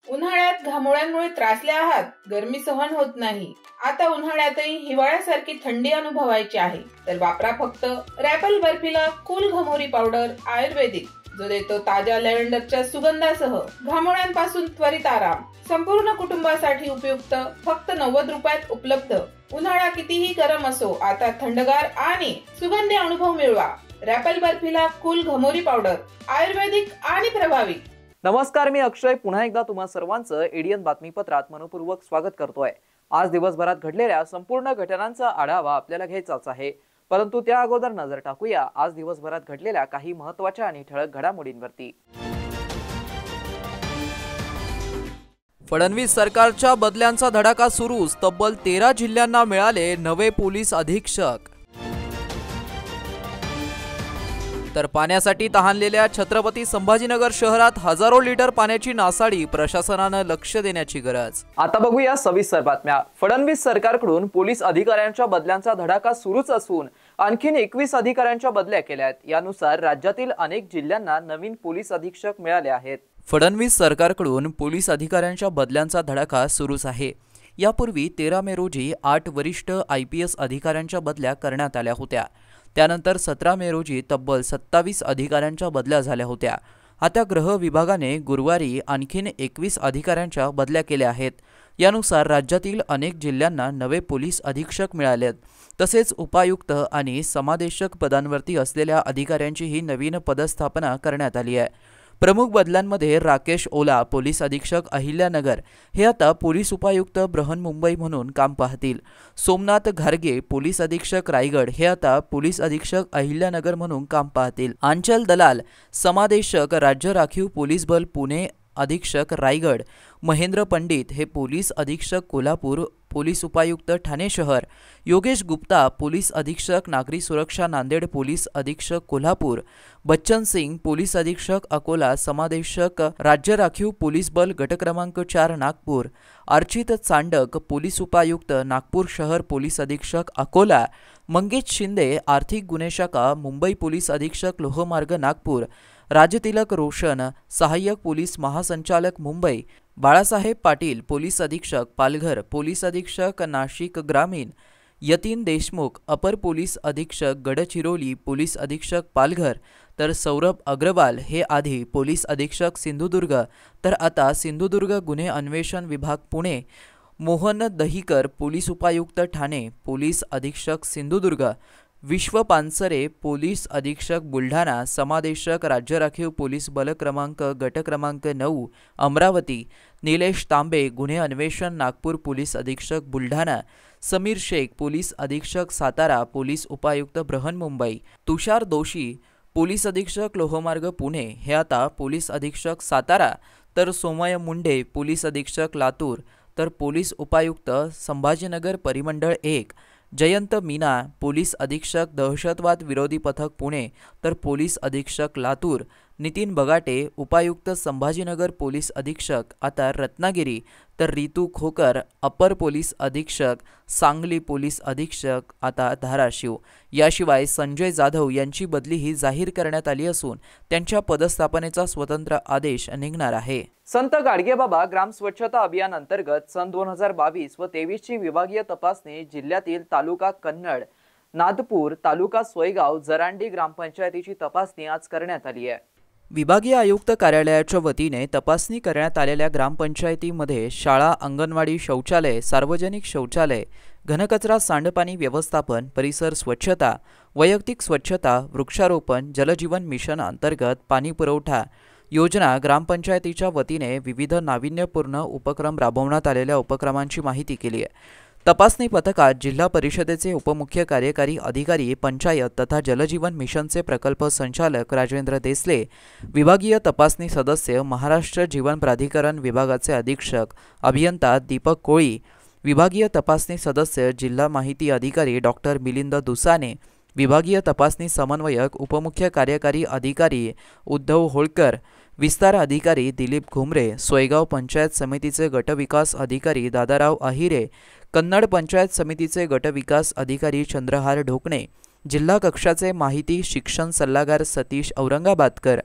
उन्हाळ्यात घामोळ्यांमुळे त्रासले आहात, गरमी सहन होत नाही, आता उन्हाळ्यातही हिवाळ्यासारखी थंडी अनुभवायची आहे तर वापरा फक्त रॅपल बर्फिला कूल घमोरी पावडर आयुर्वेदिक, जो देतो ताज्या लॅव्हेंडरच्या सुगंधासह घामोळ्यांपासून त्वरित आराम. संपूर्ण कुटुंबासाठी उपयुक्त, फक्त 90 रुपयात उपलब्ध. उन्हाळा कितीही गरम असो, आता थंडगार आणि सुगंधी अनुभव मिळवा. रॅपल बर्फिला कूल घमोरी पावडर आयुर्वेदिक आणि प्रभावी. नमस्कार, मी अक्षय पुन्हा एकदा तुम्हा सर्वांचं एडीएन बातमीपत्रात मनपूर्वक स्वागत करतोय. आज दिवसभरात घडलेल्या संपूर्ण घटनांचा आढावा आपल्याला घ्यायचाच आहे, परंतु त्या अगोदर नजर टाकूया आज दिवसभरात घडलेल्या काही महत्त्वाच्या आणि ठळक घडामोडींवरती. फडणवीस सरकारच्या बदल्यांचा धडाका सुरूच, तब्बल 13 जिल्ह्यांना मिळाले नवे पोलीस अधीक्षक. तर पाण्यासाठी तहानलेल्या छत्रपती संभाजीनगर शहरात हजारो लिटर पाण्याची नासाडी, प्रशासनानं लक्ष देण्याची गरज. आता बघूया सविस्तर बातम्या. फडणवीस सरकारकडून पोलीस अधिकाऱ्यांच्या बदल्यांचा धडाका सुरूच असून आणखीन 21 अधिकाऱ्यांच्या बदल्या केल्यात. यानुसार राज्यातील अनेक जिल्ह्यांना नवीन पोलीस अधीक्षक मिळाले आहेत. फडणवीस सरकारकडून पोलीस अधिकाऱ्यांच्या बदल्यांचा धडाका सुरूच आहे. यापूर्वी 13 मे रोजी 8 वरिष्ठ IPS अधिकाऱ्यांच्या बदल्या करण्यात आल्या होत्या. त्यानंतर 17 मे रोजी तब्बल 27 अधिकाऱ्यांच्या बदल्या झाल्या होत्या. आता गृह विभागाने गुरुवारी आणखीन 21 अधिकाऱ्यांच्या बदल्या केल्या आहेत. यानुसार राज्यातील अनेक जिल्ह्यांना नवे पोलीस अधीक्षक मिळालेत. तसेच उपायुक्त आणि समादेशक पदांवरती असलेल्या अधिकाऱ्यांचीही नवीन पदस्थापना करण्यात आली आहे. प्रमुख बदल्यांमध्ये राकेश ओला पोलीस अधीक्षक अहिल्यानगर हे आता पोलीस उपायुक्त बृहन्मुंबई म्हणून काम पाहतील. सोमनाथ घारगे पोलीस अधीक्षक रायगड हे आता पोलीस अधीक्षक अहिल्यानगर म्हणून काम पाहतील. आंचल दलाल समादेशक राज्य राखीव पोलीस बल पुणे अधीक्षक रायगड, महेंद्र पंडित हे पोलीस अधीक्षक कोल्हापूर पोलीस उपायुक्त ठाणे शहर, योगेश गुप्ता पोलीस अधीक्षक नागरी सुरक्षा नांदेड पोलीस अधीक्षक कोल्हापूर, बच्चन सिंग पोलीस अधीक्षक अकोला समादेशक राज्य राखीव पोलीस बल गट क्रमांक 4 नागपूर, अर्चित चांडक पोलीस उपायुक्त नागपूर शहर पोलीस अधीक्षक अकोला, मंगेश शिंदे आर्थिक गुन्हे शाखा मुंबई पोलीस अधीक्षक लोहमार्ग नागपूर, राजतिलक रोशन सहाय्यक पोलीस महासंचालक मुंबई, बाळासाहेब पाटील पोलीस अधीक्षक पालघर पोलीस अधीक्षक नाशिक ग्रामीण, यतीन देशमुख अपर पोलीस अधीक्षक गडचिरोली पोलीस अधीक्षक पालघर, तर सौरभ अग्रवाल हे आधी पोलीस अधीक्षक सिंधुदुर्ग तर आता सिंधुदुर्ग गुन्हे अन्वेषण विभाग पुणे, मोहन दहिकर पोलीस उपायुक्त ठाणे पोलीस अधीक्षक सिंधुदुर्ग, विश्व पानसरे पोलीस अधीक्षक बुलढाणा समादेशक राज्य राखीव पोलीस बल क्रमांक गट क्रमांक 9 अमरावती, निलेश तांबे गुन्हे अन्वेषण नागपूर पोलीस अधीक्षक बुलढाणा, समीर शेख पोलीस अधीक्षक सातारा पोलीस उपायुक्त बृहन्मुंबई, तुषार दोशी पोलीस अधीक्षक लोहमार्ग पुणे हे आता पोलीस अधीक्षक सातारा, तर सोमय मुंडे पोलीस अधीक्षक लातूर तर पोलीस उपायुक्त संभाजीनगर परिमंडळ 1, जयंत मीना पोलीस अधीक्षक दहशतवाद विरोधी पथक पुणे तर पोलीस अधीक्षक लातूर, नितीन बगाटे उपायुक्त संभाजीनगर पोलीस अधीक्षक आता रत्नागिरी, तर रितू खोकर अपर पोलीस अधीक्षक सांगली पोलीस अधीक्षक आता धाराशिव. याशिवाय संजय जाधव यांची बदलीही जाहीर करण्यात आली असून त्यांच्या पदस्थापनेचा स्वतंत्र आदेश निघणार आहे. संत गाडगेबाबा ग्राम स्वच्छता अभियान अंतर्गत सन 2022 व 23 ची विभागीय तपासणी जिल्ह्यातील तालुका कन्नड, नादपूर, तालुका सोयगाव, जरांडी ग्रामपंचायतीची तपासणी आज करण्यात आली आहे. विभागीय आयुक्त कार्यालयाच्या वतीने तपासणी करण्यात आलेल्या ग्रामपंचायतीमध्ये शाळा, अंगणवाडी, शौचालय, सार्वजनिक शौचालय, घनकचरा सांडपाणी व्यवस्थापन, परिसर स्वच्छता, वैयक्तिक स्वच्छता, वृक्षारोपण, जलजीवन मिशन अंतर्गत पाणी पुरवठा योजना ग्रामपंचायतीच्या वतीने विविध नाविन्यपूर्ण उपक्रम राबवण्यात आलेल्या उपक्रमांची माहिती केली आहे. तपासणी पथकात जिल्हा परिषदेचे उपमुख्य कार्यकारी अधिकारी, पंचायत तथा जलजीवन मिशनचे प्रकल्प संचालक राजेंद्र देसले, विभागीय तपासणी सदस्य, महाराष्ट्र जीवन प्राधिकरण विभागाचे अधीक्षक अभियंता दीपक कोळी, विभागीय तपासणी सदस्य जिल्हा माहिती अधिकारी डॉक्टर मिलिंद दुसाने, विभागीय तपासणी समन्वयक उपमुख्य कार्यकारी अधिकारी उद्धव होळकर, विस्तार अधिकारी दिलीप घुमरे, सोयगाव पंचायत समितीचे गटविकास अधिकारी दादाराव अहिरे, कन्नड पंचायत समितीचे गटविकास अधिकारी चंद्रहार ढोकणे, जिल्हा कक्षाचे माहिती शिक्षण सल्लागार सतीश औरंगाबादकर,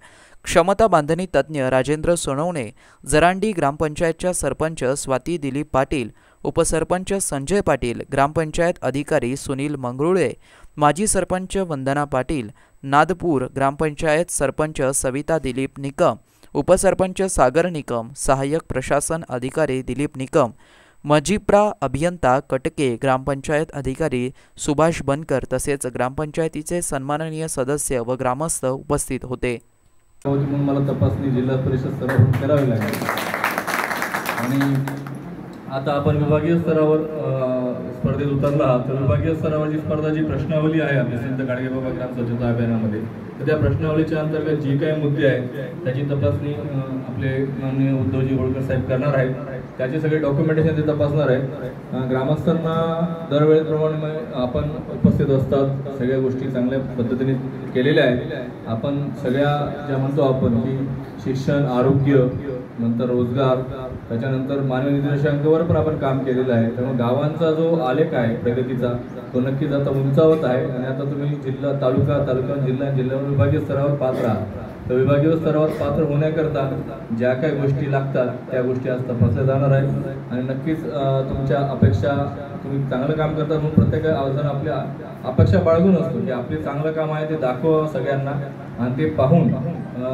क्षमता बांधणी तज्ज्ञ राजेंद्र सोनवणे, जरांडी ग्रामपंचायतच्या सरपंच स्वाती दिलीप पाटील, उपसरपंच संजय पाटील, ग्रामपंचायत अधिकारी सुनील मंगरुळे, माजी सरपंच वंदना पाटील, नादपूर ग्रामपंचायत सरपंच सविता दिलीप निकम, उपसरपंच सागर निकम, सहाय्यक प्रशासन अधिकारी दिलीप निकम, मजिप्रा अभियंता कटके, ग्रामपंचायत अधिकारी सुभाष बनकर तसेच ग्रामपंचायतीचे सन्माननीय सदस्य व ग्रामस्थ उपस्थित होते. मला तपासणी जिल्हा परिषद स्तरावरून करावी लागेल आणि आता आपण विभागीय स्तरावर स्पर्धेत उतरला आहात. तर विभागीय स्तरावरची स्पर्धा जी प्रश्नावली आहे आपल्या संत गाडगेबाबा ग्राम स्वच्छता अभियानामध्ये, तर त्या प्रश्नावलीच्या अंतर्गत जी काही मुद्दे आहेत त्याची तपासणी आपले माननीय उद्धवजी होळकर साहेब करणार आहेत. त्याचे सगळे डॉक्युमेंटेशन ते तपासणार आहेत. ग्रामस्थांना दरवेळेप्रमाणे आपण उपस्थित असतात, सगळ्या गोष्टी चांगल्या पद्धतीने केलेल्या आहेत. आपण सगळ्या ज्या म्हणतो आपण की शिक्षण, आरोग्य, नंतर रोजगार, त्याच्यानंतर मानवी निर्देशांकावर पण आपण काम केलेलं आहे. त्यामुळे गावांचा जो आलेख आहे प्रगतीचा तो नक्कीच आता उंचावत आहे आणि आता तुम्ही जिल्हा तालुका जिल्ह्यावर विभागीय स्तरावर पात्र आहात. तर विभागीय स्तरावर पात्र होण्याकरता ज्या काही गोष्टी लागतात त्या गोष्टी आज तपासल्या जाणार आहेत आणि नक्कीच तुमच्या अपेक्षा, तुम्ही चांगलं काम करता म्हणून प्रत्येक जण आपल्या अपेक्षा बाळगून असतो की आपले चांगलं काम आहे ते दाखवा सगळ्यांना आणि ते पाहून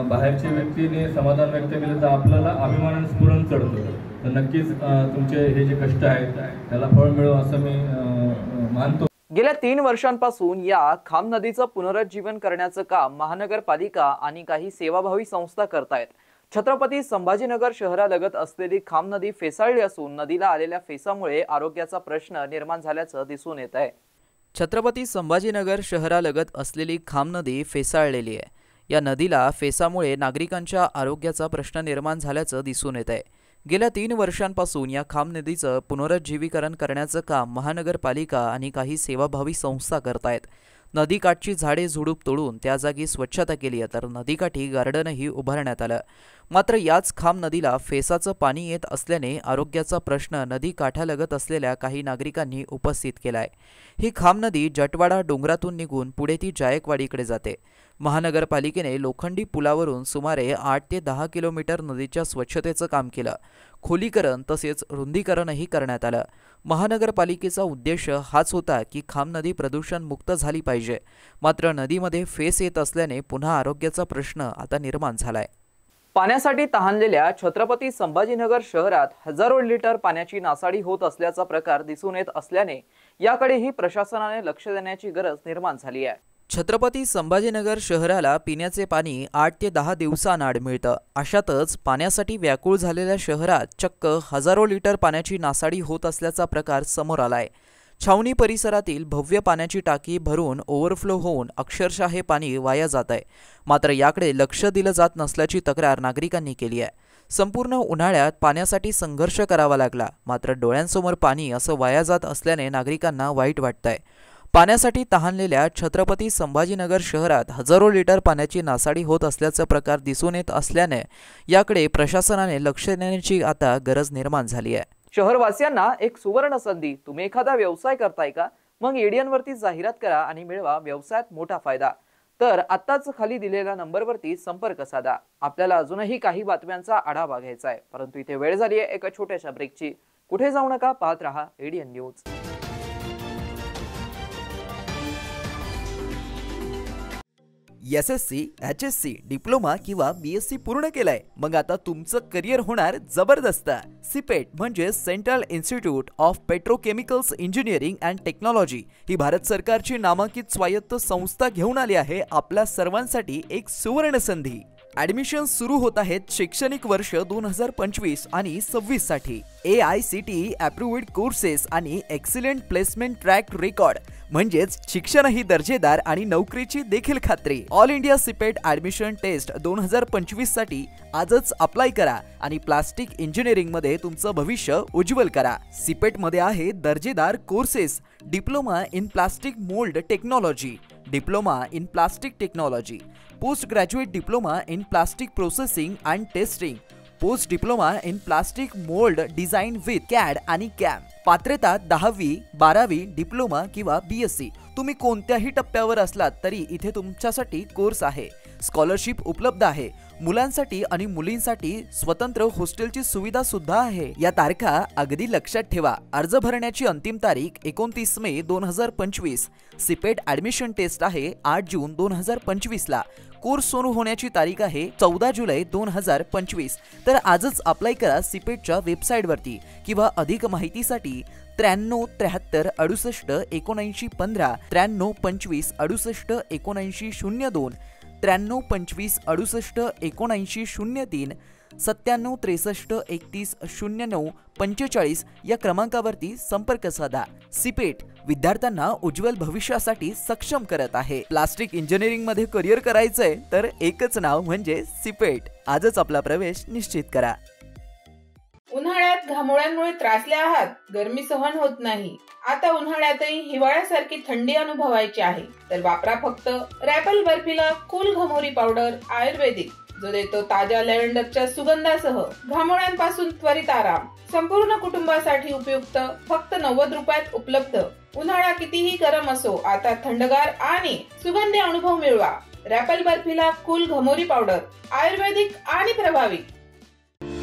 बाहेरची व्यक्तीने समाधान व्यक्त केलं तर आपल्याला अभिमानाने स्फुरण चढतं. तर नक्कीच तुमचे हे जे कष्ट आहेत त्याला फळ मिळो असं मी मानतो. गेल्या 3 वर्षांपासून या खाम नदीचं पुनरुज्जीवन करण्याचं काम महानगरपालिका आणि काही सेवाभावी संस्था करतायत. छत्रपती संभाजीनगर शहरालगत असलेली खाम नदी फेसाळली असून नदीला आलेल्या फेसामुळे आरोग्याचा प्रश्न निर्माण झाल्याचं दिसून येत आहे. छत्रपती संभाजीनगर शहरालगत असलेली खाम नदी फेसाळलेली आहे. या नदीला फेसामुळे नागरिकांच्या आरोग्याचा प्रश्न निर्माण झाल्याचं दिसून येत आहे. गेल्या 3 वर्षांपासून या खाम नदीचं पुनरुज्जीवीकरण करण्याचं काम महानगरपालिका आणि काही सेवाभावी संस्था करतायत. नदीकाठची झाडे झुडूप तोडून त्या जागी स्वच्छता केली तर नदीकाठी गार्डनही उभारण्यात आलं. मात्र याच खाम नदीला फेसाचं पाणी येत असल्याने आरोग्याचा प्रश्न नदी काठालगत असलेल्या काही नागरिकांनी उपस्थित केलाय. ही खाम नदी जटवाडा डोंगरातून निघून पुढे ती जायकवाडीकडे जाते. महानगरपालिकेने लोखंडी पुलावरून सुमारे 8 ते 10 किलोमीटर नदीच्या स्वच्छतेचं काम केलं. खोलीकरण तसेच रुंदीकरणही करण्यात आलं. महानगरपालिकेचा उद्देश हाच होता की खाम नदी प्रदूषण मुक्त झाली पाहिजे. मात्र नदीमध्ये फेस येत असल्याने पुन्हा आरोग्याचा प्रश्न आता निर्माण झालाय. पाण्यासाठी तहानलेल्या छत्रपती संभाजीनगर शहरात हजारो लिटर पाण्याची नासाडी होत असल्याचा प्रकार दिसून येत असल्याने याकडेही प्रशासनाने लक्ष देण्याची गरज निर्माण झाली आहे. छत्रपती संभाजीनगर शहराला पिण्याचे पाणी 8 ते 10 दिवसांआड मिळतं. अशातच पाण्यासाठी व्याकुळ झालेल्या शहरात चक्क हजारो लिटर पाण्याची नासाडी होत असल्याचा प्रकार समोर आलाय. छावणी परिसरातील भव्य पाण्याची टाकी भरून ओव्हरफ्लो होऊन अक्षरशः हे पाणी वाया जात आहे. मात्र याकडे लक्ष दिलं जात नसल्याची तक्रार नागरिकांनी केली आहे. संपूर्ण उन्हाळ्यात पाण्यासाठी संघर्ष करावा लागला, मात्र डोळ्यांसमोर पाणी असं वाया जात असल्याने नागरिकांना वाईट वाटतंय. पाण्यासाठी तहानलेल्या छत्रपती संभाजीनगर शहरात हजारो लिटर पाण्याची नासाडी होत असल्याचा प्रकार दिसून येत असल्याने याकडे प्रशासनाने लक्ष देण्याची आता गरज निर्माण झाली आहे. शहरवासियांना एक सुवर्ण संधी. तुम्ही एखादा व्यवसाय करताय का? मग एडियनवरती जाहिरात करा आणि मिळवा व्यवसायात मोठा फायदा. तर आत्ताच खाली दिलेल्या नंबरवरती संपर्क साधा. आपल्याला अजूनही काही बातम्यांचा आढावा घ्यायचा आहे, परंतु इथे वेळ झाली आहे एका छोट्याशा ब्रेकची. कुठे जाऊ नका, पाहत रहा एडियन न्यूज. SSC, HSC, डिप्लोमा किंवा BSc पूर्ण केलाय? मग आता तुमचं करिअर होणार जबरदस्त. सिपेट म्हणजे central institute of petrochemicals engineering and technology ही भारत सरकारची नामांकित स्वायत्त संस्था घेऊन आली आहे आपल्या सर्वांसाठी एक सुवर्ण संधी. ऍडमिशन सुरू होत आहेत शैक्षणिक वर्ष 2025 आणि 26 साठी। AICTE अप्रूव्ड कोर्सेस आणि एक्सलंट प्लेसमेंट ट्रॅक रेकॉर्ड म्हणजेच शिक्षणही दर्जेदार आणि नोकरीची देखील खात्री। All India CIPET admission test 2025 साठी आजच अप्लाय करा आणि प्लास्टिक इंजिनिअरिंग मध्ये तुमचं भविष्य उज्ज्वल करा। सिपेट मध्ये आहे दर्जेदार courses, diploma in plastic mould technology, diploma in plastic technology, post graduate diploma in plastic processing and testing, post diploma in plastic mould design with CAD आणि कॅम। पात्रता 10वी 12वी डिप्लोमा किंवा BSc। तुम्ही कोणत्याही टप्प्यावर असलात तरी इथे तुमच्यासाठी कोर्स आहे। स्कॉलरशिप उपलब्ध आहे। मुलांसाठी आणि मुलींसाठी स्वतंत्र हॉस्टेलची सुविधा सुद्धा आहे। या तारखा अगदी लक्षात ठेवा। अर्ज भरण्याची अंतिम तारीख 29 मे 2025। सिपेट ऍडमिशन टेस्ट आहे 8 जून 2025 ला। कोर्स सुरू होण्याची तारीख आहे 14 जुलै 2025। तर आजच अप्लाय करा सिपेटच्या वेबसाईटवरती किंवा अधिक माहितीसाठी 93 73 68 79 15, 93 25 68 79 02, 93 25 68 79 03, 97 63 31 09 45 या क्रमांकावरती संपर्क साधा। सिपेट विद्यार्थ्यांना उज्ज्वल भविष्यासाठी सक्षम करत आहे। प्लास्टिक इंजिनिअरिंग मध्ये करिअर करायचंय तर एकच नाव म्हणजे सिपेट। आजच आपला प्रवेश निश्चित करा। उन्हाळ्यात घामोळ्यांमुळे त्रासले आहात, गरमी सहन होत नाही, आता उन्हाळ्यातही हिवाळ्यासारखी थंडी अनुभवायची आहे, तर वापरा फक्त रॅपल बर्फिला कूल घमोरी पावडर आयुर्वेदिक, जो देतो ताज्या लॅव्हेंडरच्या सुगंधासह घामोळ्यांपासून त्वरित आराम। संपूर्ण कुटुंबासाठी उपयुक्त, फक्त 90 रुपयात उपलब्ध। उन्हाळा कितीही गरम असो, आता थंडगार आणि सुगंधी अनुभव मिळवा। रॅपल बर्फिला कूल घमोरी पावडर आयुर्वेदिक आणि प्रभावी।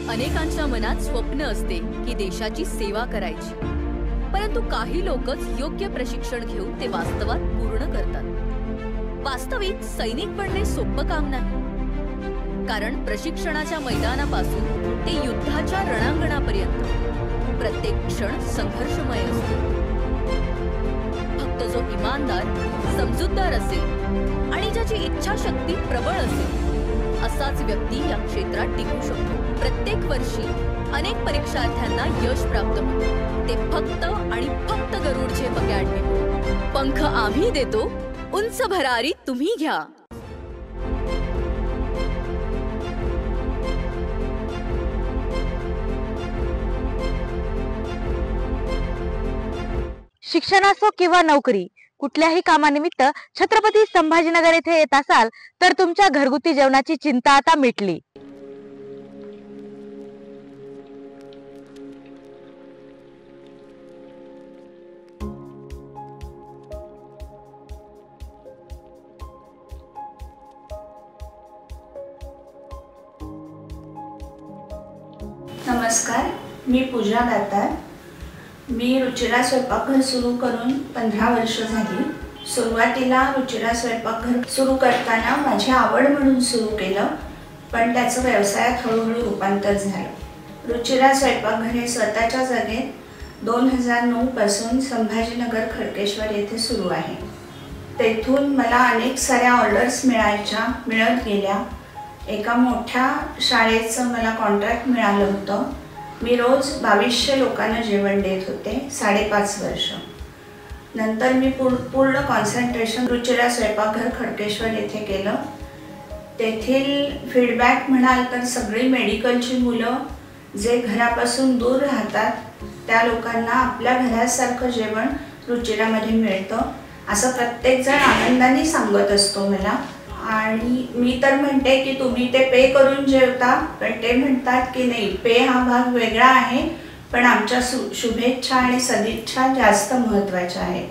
अनेकांच्या मनात स्वप्न असते की देशाची सेवा करायची, परंतु काही लोकच योग्य प्रशिक्षण घेऊन ते वास्तवात पूर्ण करतात। वास्तविक सैनिक बनणे सोपं काम नाही, कारण प्रशिक्षणाच्या मैदानापासून ते युद्धाच्या रणांगणापर्यंत प्रत्येक क्षण संघर्षमय असतो। फक्त जो इमानदार, समजूतदार असेल आणि ज्याची इच्छाशक्ती प्रबळ असेल असाच व्यक्ती या क्षेत्रात टिकू शकतो। प्रत्येक वर्षी अनेक परीक्षार्थ्यांना यश प्राप्त होते, ते फक्त आणि फक्त गरुडचे अकॅडमी। पंख आम्ही देतो, उंच भरारी तुम्ही घ्या। शिक्षण असो किंवा नोकरी, कुठल्याही कामानिमित्त छत्रपती संभाजीनगर येथे येत असाल तर तुमच्या घरगुती जेवणाची चिंता आता मिटली। नमस्कार, मी पूजा दातार। मी रुचिरा स्वयंपाकघर सुरू करून 15 वर्ष झाली। सुरुवातीला रुचिरा स्वयंपाकघर सुरू करताना माझी आवड म्हणून सुरू केलं, पण त्याचं व्यवसायात हळूहळू रूपांतर झालं। रुचिरा स्वयंपाकघर हे स्वतःच्या जागेत 2009 पासून संभाजीनगर खडकेश्वर येथे सुरू आहे। तेथून मला अनेक साऱ्या ऑर्डर्स मिळत गेल्या। एका मोठ्या शाळेचं मला कॉन्ट्रॅक्ट मिळालं होतं। मी रोज 2200 लोकांना जेवण देत होते 5.5 वर्ष। नंतर मी पूर्ण कॉन्सन्ट्रेशन रुचिरा स्वयंपाकघर खडकेश्वर येथे केलं। तेथील फीडबॅक म्हणाल तर सगळी मेडिकलची मुलं जे घरापासून दूर राहतात त्या लोकांना आपल्या घरासारखं जेवण रुचिरामध्ये मिळतं असं प्रत्येकजण आनंदाने सांगत असतो मला। आणि मी तर म्हणते की तुम्ही ते पे करून जेवता, पण ते म्हणतात की नाही, पे हा भाग वेगळा आहे, पण आमच्या शुभेच्छा आणि सदिच्छा जास्त महत्त्वाच्या आहेत।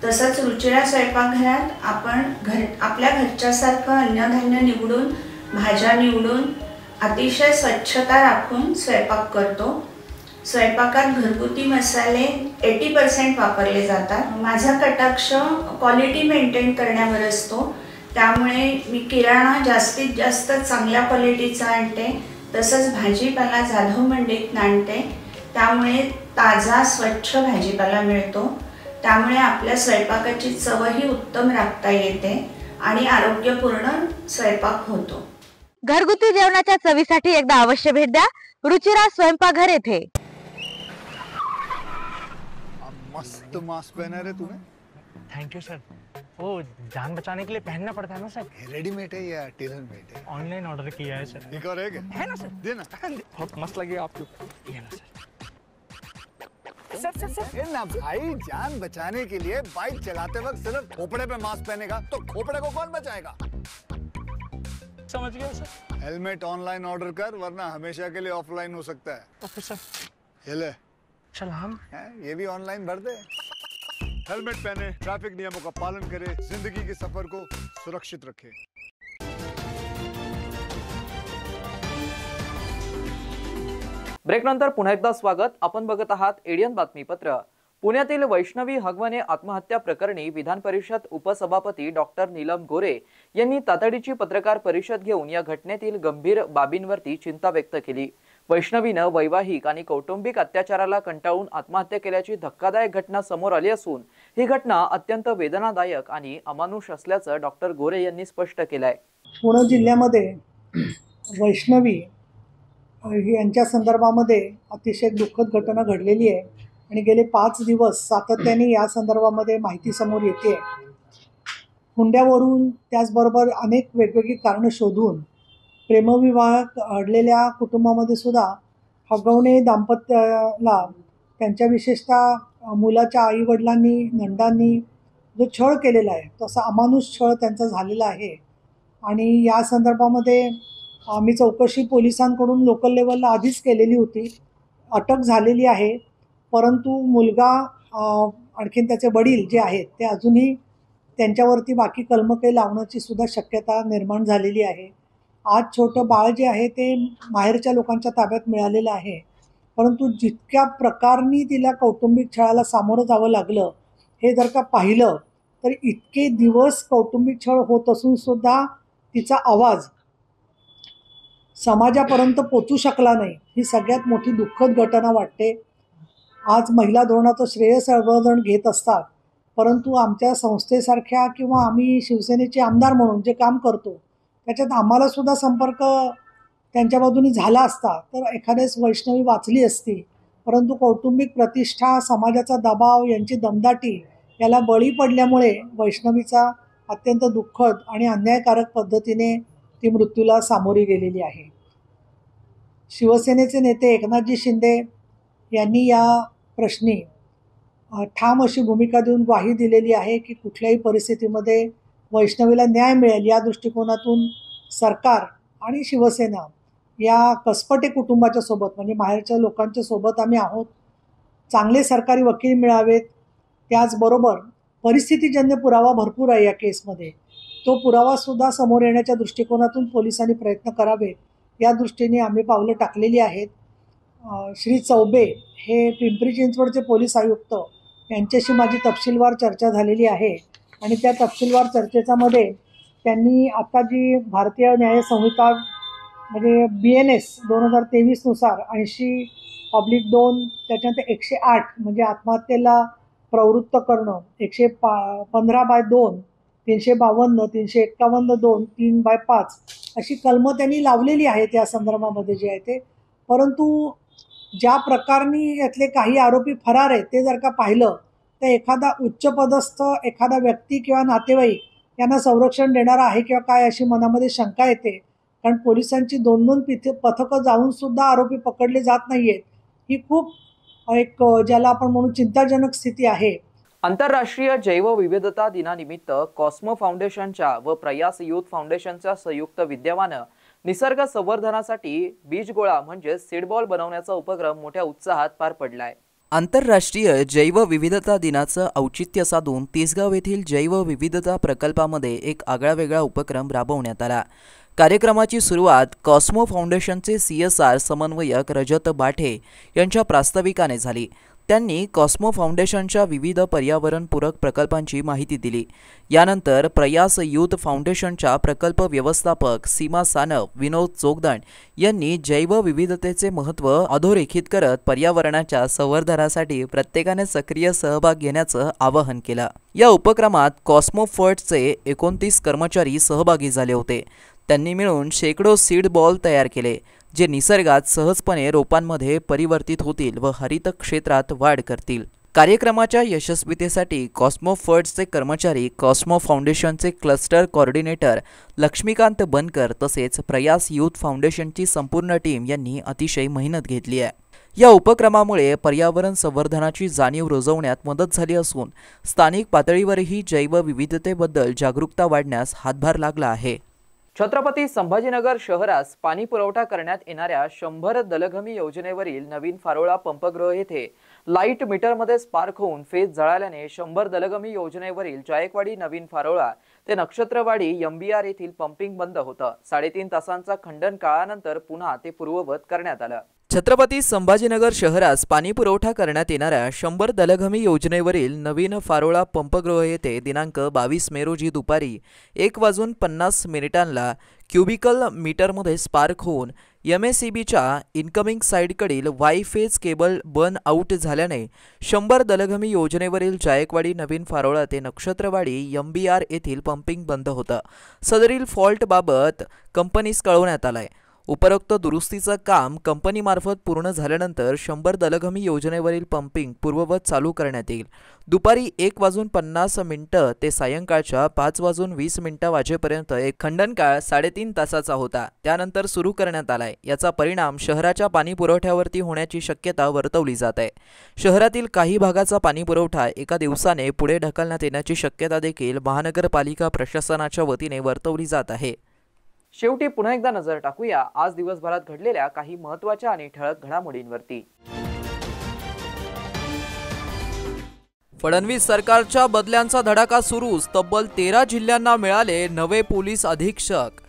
तसंच रुचिरा स्वयंपाकघरात आपण आपल्या घरच्यासारखं अन्नधान्य निवडून, भाज्या निवडून, अतिशय स्वच्छता राखून स्वयंपाक करतो। स्वयंपाकात घरगुती मसाले 80% वापरले जातात। माझा कटाक्ष क्वालिटी मेंटेन करण्यावर असतो, त्यामुळे मी किराणा जास्तीत जास्त चांगल्या क्वालिटीचा आणते। तसंच भाजीपाला जाधव मंडईतून आणते, त्यामुळे ताजा स्वच्छ भाजीपाला मिळतो। त्यामुळे आपल्या स्वयंपाकाची चवही उत्तम राखता येते आणि आरोग्यपूर्ण स्वयंपाक होतो। घरगुती जेवणाच्या चवीसाठी एकदा अवश्य भेट द्या रुचिरा स्वयंपाकघर येथे। मस्त मास्क पहना रे तूने। Thank you sir. वो जान बचाने के लिए पहनना पड़ता है ना सर। रेडीमेड है या टेलर मेड है? ऑनलाइन ऑर्डर किया है सर। एक और है ना सर। देना। बहुत मस्त लगी आपको। ये ना सर। सर ना भाई, जान बचाने के लिए बाइक चलाते वक्त सिर्फ खोपड़े पे मास्क पहनेगा तो खोपड़े को कौन बचाएगा? समझ गया सर। हेलमेट ऑनलाइन ऑर्डर कर, वरना हमेशा के लिए ऑफलाइन हो सकता है। Okay sir. ये ले सलाम। ये भी ऑनलाइन भर दे। हेलमेट पहने, ट्रैफिक नियमों का पालन करे, जिंदगी के सफर को सुरक्षित रखे। ब्रेक नंतर पुन्हा एकदा स्वागत। आपण बघत आहात एडियन बातमीपत्र। पुण्यातील वैष्णवी हगवणे आत्महत्या प्रकरणी विधान परिषद उपसभापती डॉक्टर नीलम गोरे यांनी तातडीची पत्रकार परिषद घेऊन या घटनेतील गंभीर बाबींवरती चिंता व्यक्त केली। वैष्णवीनं वैवाहिक आणि कौटुंबिक अत्याचाराला कंटाळून आत्महत्या केल्याची धक्कादायक घटना समोर आली असून ही घटना अत्यंत वेदनादायक आणि अमानुष असल्याचं डॉक्टर गोरे यांनी स्पष्ट केलंय। पुणे जिल्ह्यामध्ये वैष्णवी यांच्या संदर्भामध्ये अतिशय दुःखद घटना घडलेली आहे आणि गेले 5 दिवस सातत्याने या संदर्भामध्ये माहिती समोर येते। हुंड्यावरून त्याचबरोबर अनेक वेगवेगळी कारणं शोधून प्रेमविवाह घडलेल्या कुटुंबामध्ये सुद्धा हगवणे दाम्पत्याला त्यांच्या विशेषतः मुलाच्या आईवडिलांनी नंदांनी जो छळ केलेला आहे तसा अमानुष छळ त्यांचा झालेला आहे आणि या संदर्भामध्ये आम्ही चौकशी पोलिसांकडून लोकल लेवलला आधीच केलेली होती। अटक झालेली आहे, परंतु मुलगा आणखीन त्याचे वडील जे आहेत ते अजूनही त्यांच्यावरती बाकी कलमके लावण्याची सुद्धा शक्यता निर्माण झालेली आहे। आज छोटं बाळ जे आहे ते माहेरच्या लोकांच्या ताब्यात मिळालेलं आहे, परंतु जितक्या प्रकारनी तिला कौटुंबिक छळाला सामोरं जावं लागलं हे जर का पाहिलं तर इतके दिवस कौटुंबिक छळ होत असून सुद्धा तिचा आवाज समाजापर्यंत पोचू शकला नाही, ही सगळ्यात मोठी दुःखद घटना वाटते। आज महिला धोरणाचं श्रेय सर्वजण घेत असतात, परंतु आमच्या संस्थेसारख्या किंवा आम्ही शिवसेनेचे आमदार म्हणून जे काम करतो त्याच्यात आम्हाला सुद्धा संपर्क त्यांच्या बाजूनी झाला असता तर एखाद्याच वैष्णवी वाचली असती, परंतु कौटुंबिक प्रतिष्ठा, समाजाचा दबाव यांची दमदाटी याला बळी पडल्यामुळे वैष्णवीचा अत्यंत दुःखद आणि अन्यायकारक पद्धतीने ती मृत्यूला सामोरी गेलेली आहे। शिवसेनेचे नेते एकनाथजी शिंदे यांनी या प्रश्नी ठाम अशी भूमिका देऊन ग्वाही दिलेली आहे की कुठल्याही परिस्थितीमध्ये वैष्णवीला न्याय मिळेल या दृष्टिकोनातून सरकार आणि शिवसेना या कसपटे कुटुंबाच्या सोबत म्हणजे माहेरच्या लोकांच्या सोबत आम्ही आहोत। चांगले सरकारी वकील मिळावेत, त्याचबरोबर परिस्थितीजन्य पुरावा भरपूर आहे या केसमध्ये, तो पुरावासुद्धा समोर येण्याच्या दृष्टिकोनातून पोलिसांनी प्रयत्न करावेत या दृष्टीने आम्ही पावलं टाकलेली आहेत। श्री चौबे हे पिंपरी चिंचवडचे पोलीस आयुक्त यांच्याशी माझी तपशीलवार चर्चा झालेली आहे आणि त्या तपशीलवार चर्चेच्यामध्ये त्यांनी आता जी भारतीय न्याय संहिता म्हणजे BNS 2023 नुसार 80/2 त्याच्यानंतर 108 म्हणजे आत्महत्येला प्रवृत्त करणं, 115/2, 352, 351/2, 3/5 अशी कलमं त्यांनी लावलेली आहेत या संदर्भामध्ये जे आहे ते। परंतु ज्या प्रकारनी यातले काही आरोपी फरार आहेत ते जर का पाहिलं तर एखादा उच्चपदस्थ एखादा व्यक्ती किंवा नातेवाईक यांना संरक्षण देणारा आहे किंवा काय अशी मनामध्ये शंका येते, कारण पोलिसांची 2-2 पथकं जाऊन सुद्धा आरोपी पकडले जात नाहीयेत। ही खूप एक ज्याला आपण म्हणू चिंताजनक स्थिती आहे। आंतरराष्ट्रीय जैवविविधता दिनानिमित्त कॉस्मो फाउंडेशनच्या व प्रयास युथ फाउंडेशनच्या संयुक्त विद्यमानं निसर्ग संवर्धनासाठी बीजगोळा म्हणजे सीडबॉल बनवण्याचा उपक्रम मोठ्या उत्साहात पार पडलाय। आंतरराष्ट्रीय जैवविविधता दिनाचं औचित्य साधून तिसगाव येथील जैवविविधता प्रकल्पामध्ये एक आगळावेगळा उपक्रम राबवण्यात आला। कार्यक्रमाची सुरुवात कॉस्मो फाउंडेशनचे CSR समन्वयक रजत बाठे यांच्या प्रास्ताविकाने झाली। त्यांनी कॉस्मो फाउंडेशनच्या विविध पर्यावरणपूरक प्रकल्पांची माहिती दिली। यानंतर प्रयास यूथ फाउंडेशनच्या प्रकल्प व्यवस्थापक सीमा सानव, विनोद चोगदंड यांनी जैवविविधतेचे महत्त्व अधोरेखित करत पर्यावरणाच्या संवर्धनासाठी प्रत्येकाने सक्रिय सहभाग घेण्याचं आवाहन केलं। या उपक्रमात कॉस्मो फर्टचे 29 कर्मचारी सहभागी झाले होते। त्यांनी मिळून शेकडो सीड बॉल तयार केले, जे निसर्गात सहजपणे रोपांमध्ये परिवर्तित होतील व हरित क्षेत्रात वाढ करतील। कार्यक्रमाच्या यशस्वीतेसाठी कॉस्मो फर्टचे कर्मचारी, कॉस्मो फाउंडेशनचे क्लस्टर कोऑर्डिनेटर लक्ष्मीकांत बनकर तसेच प्रयास यूथ फाउंडेशनची संपूर्ण टीम यांनी अतिशय मेहनत घेतली आहे। या उपक्रमामुळे पर्यावरण संवर्धनाची जाणीव रुजवण्यात मदत झाली असून स्थानिक पातळीवरही जैवविविधतेबद्दल जागरूकता वाढण्यास हातभार लागला आहे। छत्रपती संभाजीनगर शहरास पाणी पुरवठा करण्यात येणाऱ्या 100 दलघमी योजनेवरील नवीन फारोळा पंपगृह येथे लाईट मीटरमध्ये स्पार्क होऊन फेज जळाल्याने 100 दलघमी योजनेवरील जायकवाडी नवीन फारोळा ते नक्षत्रवाडी MBR येथील पंपिंग बंद होतं। 3.5 तासांचा खंडन काळानंतर पुन्हा ते पूर्ववत करण्यात आलं। छत्रपती संभाजीनगर शहरास पाणी पुरवठा करण्यात येणाऱ्या 100 दलघमी योजनेवरील नवीन फारोळा पंपगृह येथे दिनांक 22 मे रोजी दुपारी 1:50 क्युबिकल मीटरमध्ये स्पार्क होऊन MACBच्या इनकमिंग साईडकडील Y phase cable burn out झाल्याने 100 दलघमी योजनेवरील जायकवाडी नवीन फारोळा ते नक्षत्रवाडी MBR येथील पंपिंग बंद होतं। सदरील फॉल्टबाबत कंपनीस कळवण्यात आलंय। उपरोक्त दुरुस्तीचं काम कंपनीमार्फत पूर्ण झाल्यानंतर 100 दलघमी योजनेवरील पंपिंग पूर्ववत चालू करण्यात येईल। दुपारी 1:50 ते सायंकाळच्या 5:20 वाजेपर्यंत एक खंडन काळ 3.5 तासाचा होता, त्यानंतर सुरू करण्यात आलाय। याचा परिणाम शहराच्या पाणी पुरवठ्यावरती होण्याची शक्यता वर्तवली जात आहे। शहरातील काही भागाचा पाणी पुरवठा एका दिवसाने पुढे ढकलण्यात येण्याची शक्यता देखील महानगरपालिका प्रशासनाच्या वतीने वर्तवली जात आहे। शेवटी पुन्हा एकदा नजर टाकूया आज दिवसभरात घडलेल्या काही महत्त्वाच्या आणि ठळक घडामोडींवरती। फडणवीस सरकारच्या बदल्यांचा धडाका सुरूच, तब्बल 13 जिल्ह्यांना मिळाले नवे पोलीस अधीक्षक।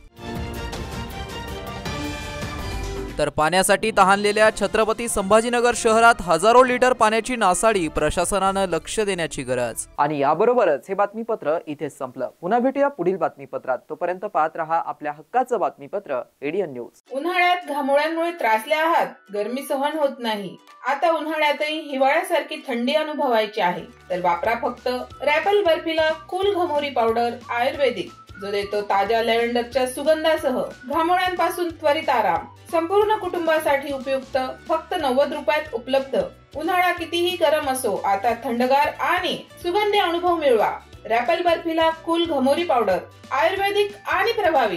तर पाण्यासाठी तहानलेल्या छत्रपती संभाजीनगर शहरात हजारो लिटर पाण्याची नासाडी, प्रशासनानं लक्ष देण्याची गरज। आणि याबरोबरच हे बातमीपत्र इथेच संपलं। पुन्हा भेटूया पुढील बातमीपत्रात। तोपर्यंत पाहत रहा आपल्या हक्काचं बातमीपत्र ADN न्यूज। उन्हाळ्यात घामोळ्यांमुळे त्रासले आहात, गरमी सहन होत नाही, आता उन्हाळ्यातही हिवाळ्यासारखी थंडी अनुभवायची आहे, तर वापरा फक्त रॅपल बर्फीला कूल घमोरी पावडर आयुर्वेदिक, जो देतो ताज्या लॅव्हेंडरच्या सुगंधासह घामोळ्यांपासून त्वरित आराम। संपूर्ण कुटुंबासाठी उपयुक्त, फक्त 90 रुपयात उपलब्ध। उन्हाळा कितीही गरम असो, आता थंडगार आणि सुगंधी अनुभव मिळवा। रॅपल बर्फीला कूल घमोरी पावडर आयुर्वेदिक आणि प्रभावी।